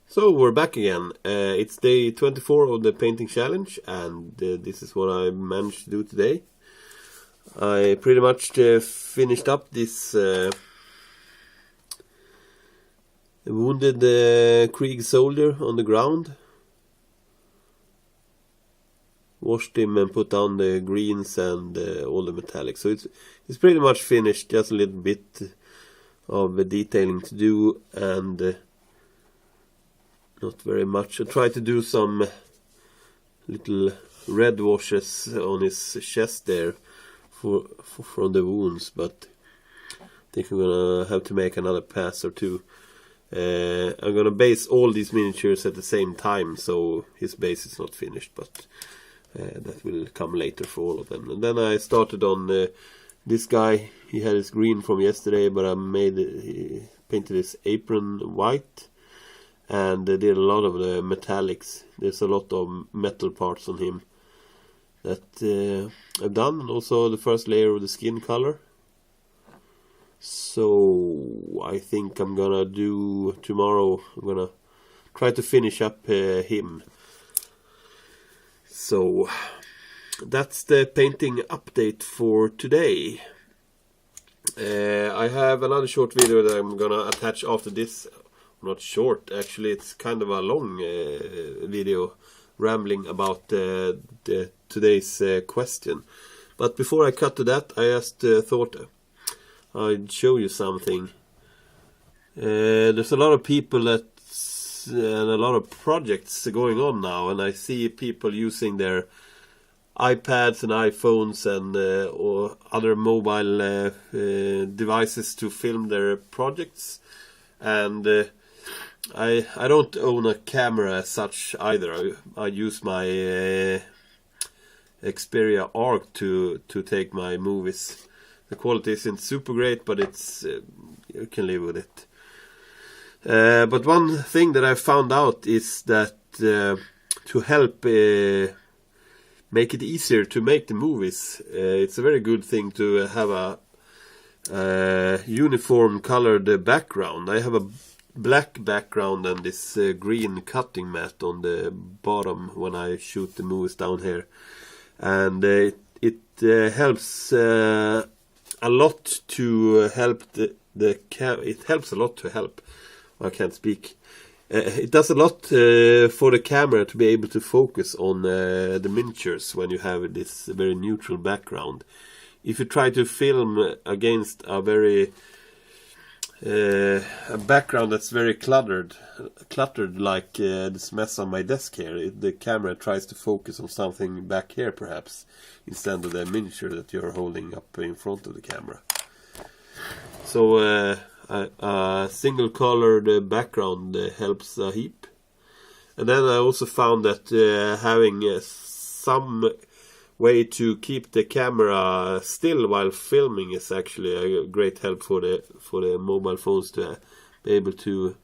So we're back again. It's day 24 of the painting challenge, and this is what I managed to do today. I pretty much finished up this wounded Krieg soldier on the ground. Washed him and put down the greens and all the metallics. So it's pretty much finished. Just a little bit of detailing to do, and not very much. I tried to do some little red washes on his chest there from the wounds, but I think I'm gonna have to make another pass or two. I'm gonna base all these miniatures at the same time, so his base is not finished, but that will come later for all of them. And then I started on this guy. He had his green from yesterday, but I painted his apron white, and I did a lot of the metallics. There's a lot of metal parts on him that I've done, and also the first layer of the skin color. So I think I'm gonna do tomorrow. I'm gonna try to finish up him. So that's the painting update for today. I have another short video that I'm gonna attach after this. Not short, actually, it's kind of a long video rambling about today's question. But before I cut to that, I just thought I'd show you something. There's a lot of people and a lot of projects going on now, and I see people using their iPads and iPhones and or other mobile devices to film their projects. And I don't own a camera as such either. I use my Xperia Arc to take my movies. The quality isn't super great, but it's you can live with it. But one thing that I found out is that to help make it easier to make the movies, it's a very good thing to have a uniform colored background. I have a black background and this green cutting mat on the bottom when I shoot the movies down here, and it helps a lot to help it helps a lot to help. I can't speak. It does a lot for the camera to be able to focus on the miniatures when you have this very neutral background. If you try to film against a background that's very cluttered like this mess on my desk here, the camera tries to focus on something back here perhaps, instead of the miniature that you're holding up in front of the camera. So a single colored background helps a heap. And then I also found that having some way to keep the camera still while filming is actually a great help for the mobile phones to be able to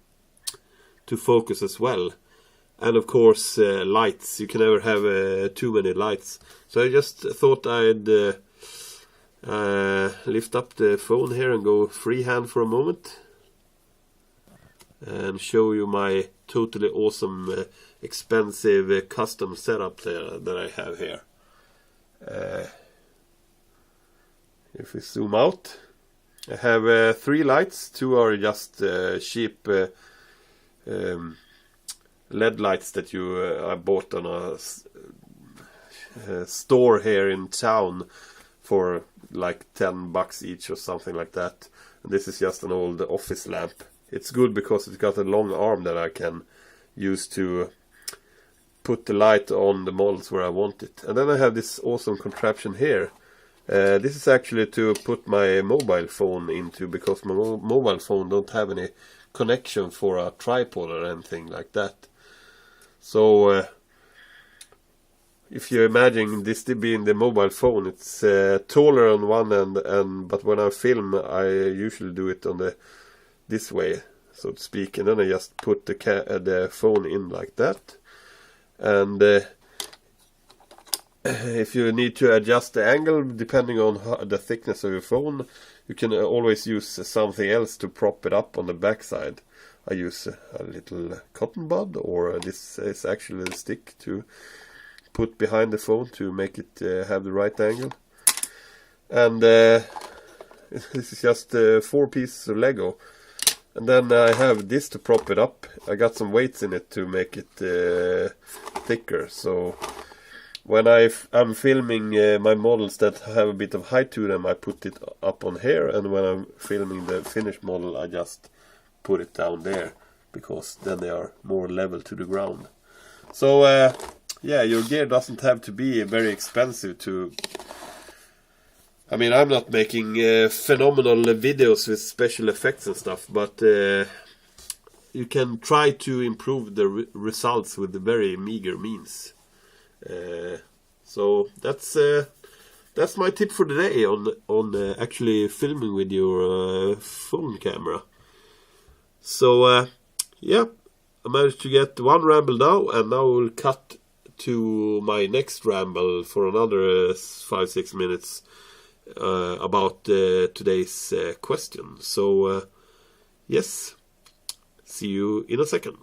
focus as well. And of course lights. You can never have too many lights. So I just thought I'd lift up the phone here and go freehand for a moment and show you my totally awesome expensive custom setup there that I have here. If we zoom out, I have 3 lights. 2 are just cheap LED lights that I bought on a store here in town for like $10 each or something like that. And this is just an old office lamp. It's good because it's got a long arm that I can use to put the light on the models where I want it. And then I have this awesome contraption here. This is actually to put my mobile phone into, because my mobile phone don't have any connection for a tripod or anything like that. So if you imagine this being the mobile phone, it's taller on one end, but when I film, I usually do it on this way, so to speak, and then I just put the phone in like that. And if you need to adjust the angle depending on the thickness of your phone, you can always use something else to prop it up on the backside. I use a little cotton bud, or this is actually a stick to put behind the phone to make it have the right angle. And this is just 4 pieces of Lego. And then I have this to prop it up. I got some weights in it to make it thicker. So when I'm filming my models that have a bit of height to them, I put it up on here. And when I'm filming the finished model, I just put it down there, because then they are more level to the ground. So yeah, your gear doesn't have to be very expensive to... I mean, I'm not making phenomenal videos with special effects and stuff, but you can try to improve the results with the very meager means. So that's my tip for today on actually filming with your phone camera. So yeah, I managed to get one ramble now, and now we'll cut to my next ramble for another 5-6 minutes. About today's question. So yes, see you in a second.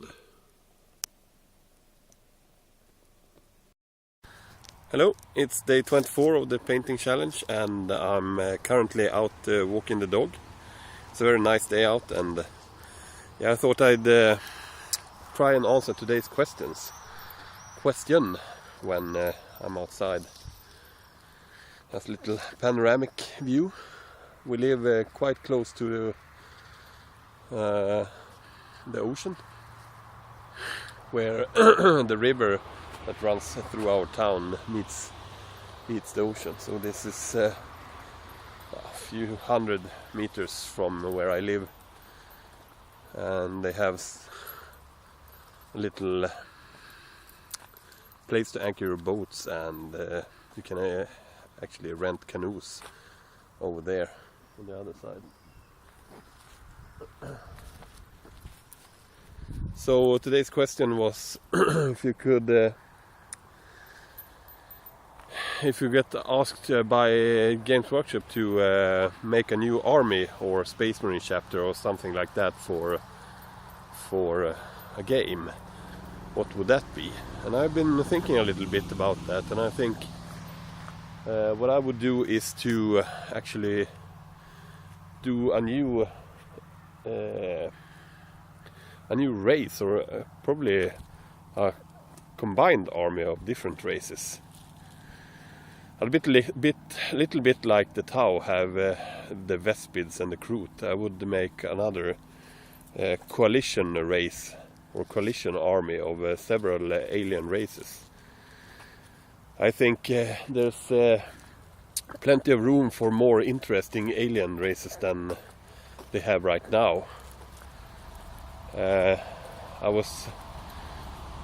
Hello, it's day 24 of the painting challenge, and I'm currently out walking the dog. It's a very nice day out, and yeah, I thought I'd try and answer today's question when I'm outside. That's a little panoramic view. We live quite close to the ocean, where the river that runs through our town meets the ocean. So this is a few 100 meters from where I live, and they have a little place to anchor your boats, and you can actually rent canoes over there on the other side. So today's question was if you get asked by Games Workshop to make a new army or Space Marine chapter or something like that for a game, what would that be? And I've been thinking a little bit about that, and I think what I would do is to actually do a new race, or probably a combined army of different races. A little bit like the Tau have the Vespids and the Kroot. I would make another coalition race or coalition army of several alien races. I think there's plenty of room for more interesting alien races than they have right now. I was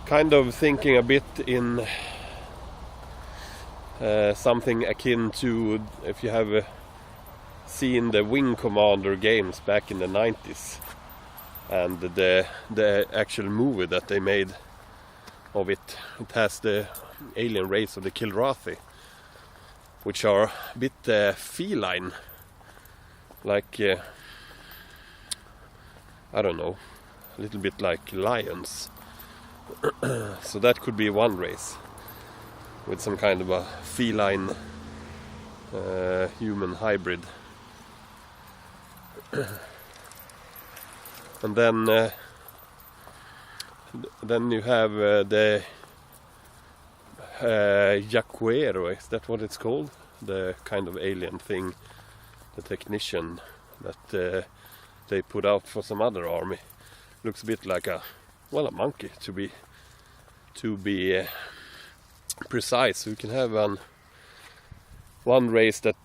kind of thinking a bit in something akin to, if you have seen the Wing Commander games back in the 90s, and the actual movie that they made of it. It has the alien race of the Kilrathi, which are a bit feline, like I don't know, a little bit like lions. So that could be one race with some kind of a feline human hybrid. And then you have the Jacuero, is that what it's called? The kind of alien thing, the technician that they put out for some other army. Looks a bit like a monkey, to be precise. We can have one race that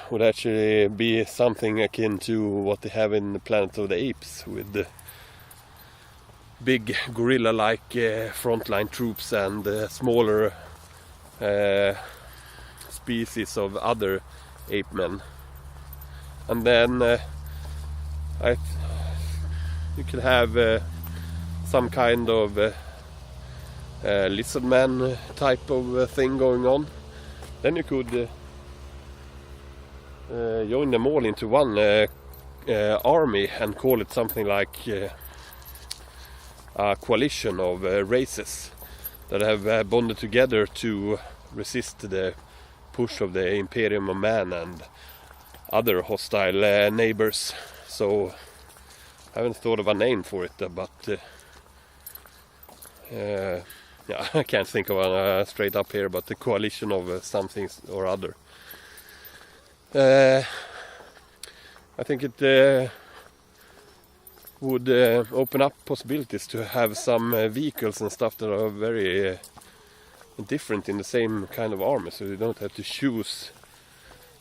would actually be something akin to what they have in the Planet of the Apes, with the big gorilla-like frontline troops and smaller species of other ape men. And then you could have some kind of lizard man type of thing going on. Then you could join them all into one army and call it something like a coalition of races that have bonded together to resist the push of the Imperium of Man and other hostile neighbors. So I haven't thought of a name for it, but yeah, I can't think of one straight up here, but the coalition of something or other. I think it would open up possibilities to have some vehicles and stuff that are very different in the same kind of army, so you don't have to choose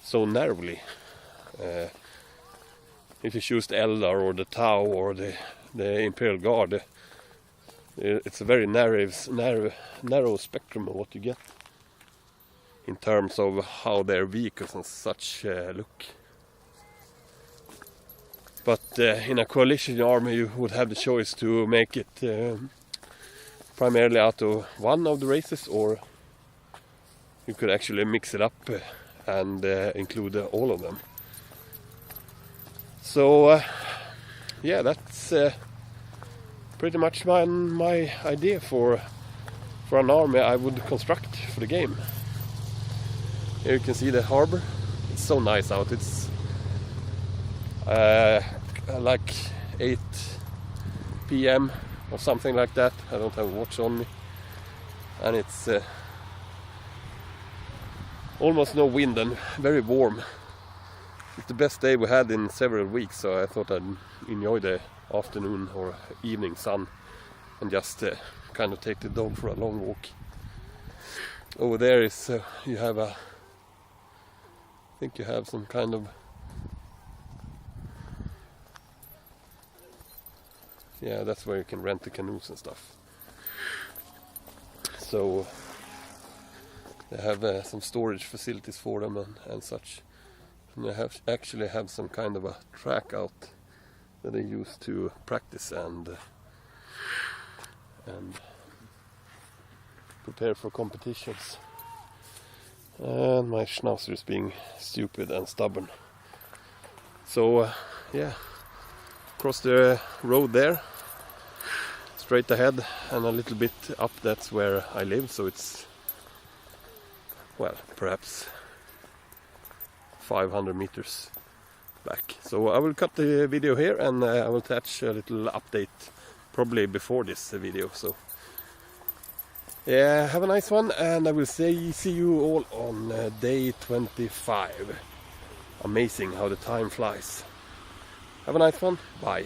so narrowly. If you choose the Eldar or the Tau or the Imperial Guard, it's a very narrow spectrum of what you get in terms of how their vehicles and such look. But in a coalition army you would have the choice to make it primarily out of one of the races, or you could actually mix it up and include all of them. So yeah, that's pretty much my idea for an army I would construct for the game. Here you can see the harbor. It's so nice out. It's like 8 p.m. or something like that. I don't have a watch on me, and it's almost no wind and very warm. It's the best day we had in several weeks, so I thought I'd enjoy the afternoon or evening sun and just kind of take the dog for a long walk. Over there is you have I think you have some kind of, yeah, that's where you can rent the canoes and stuff. So they have some storage facilities for them and such. And they actually have some kind of a track out that they use to practice and prepare for competitions. And my schnauzer is being stupid and stubborn. So yeah, across the road there, straight ahead and a little bit up, that's where I live. So it's, well, perhaps 500 meters back. So I will cut the video here and I will attach a little update probably before this video. So yeah, have a nice one, and I will see you all on day 25. Amazing how the time flies. Have a nice one. Bye.